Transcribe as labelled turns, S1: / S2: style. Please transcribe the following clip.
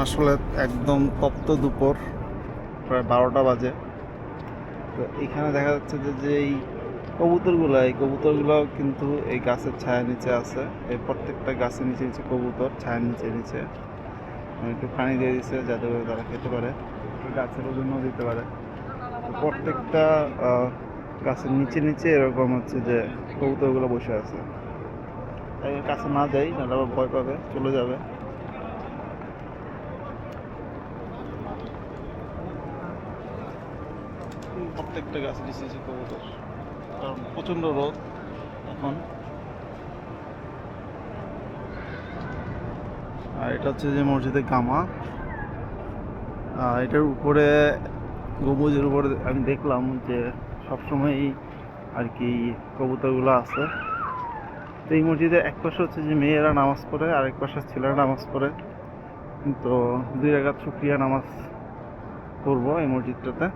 S1: আসলে একদম তপ্ত দুপুর, প্রায় 12টা বাজে। তো এখানে দেখা যাচ্ছে যে এই কবুতরগুলো কিন্তু এই গাছের ছায়ার নিচে আছে। এই প্রত্যেকটা গাছের নিচে নিচে কবুতর, ছায়ার নিচে নিচে একটু পানি দিয়ে দিচ্ছে যাতে করে তারা খেতে পারে, একটু গাছের ওজনও দিতে পারে। তো প্রত্যেকটা গাছের নিচে নিচে এরকম হচ্ছে যে কবুতরগুলো বসে আছে। তাই এর কাছে না যাই, নাহলে আবার ভয় পাবে, চলে যাবে। প্রত্যেকটা গাছের নিচে নিচে কবুতর, কারণ প্রচণ্ড রোদ এখন। আর এটা হচ্ছে যে মসজিদে গামা। এটার উপরে, গম্বুজের উপরে আমি দেখলাম যে সবসময়ই আর কি কবুতরগুলো আছে। তো এই মসজিদের এক পাশে হচ্ছে যে মেয়েরা নামাজ পড়ে, আরেক পাশে ছেলেরা নামাজ পড়ে। তো 2 রাকাত শুকরিয়া নামাজ পড়বো এই মসজিদটাতে।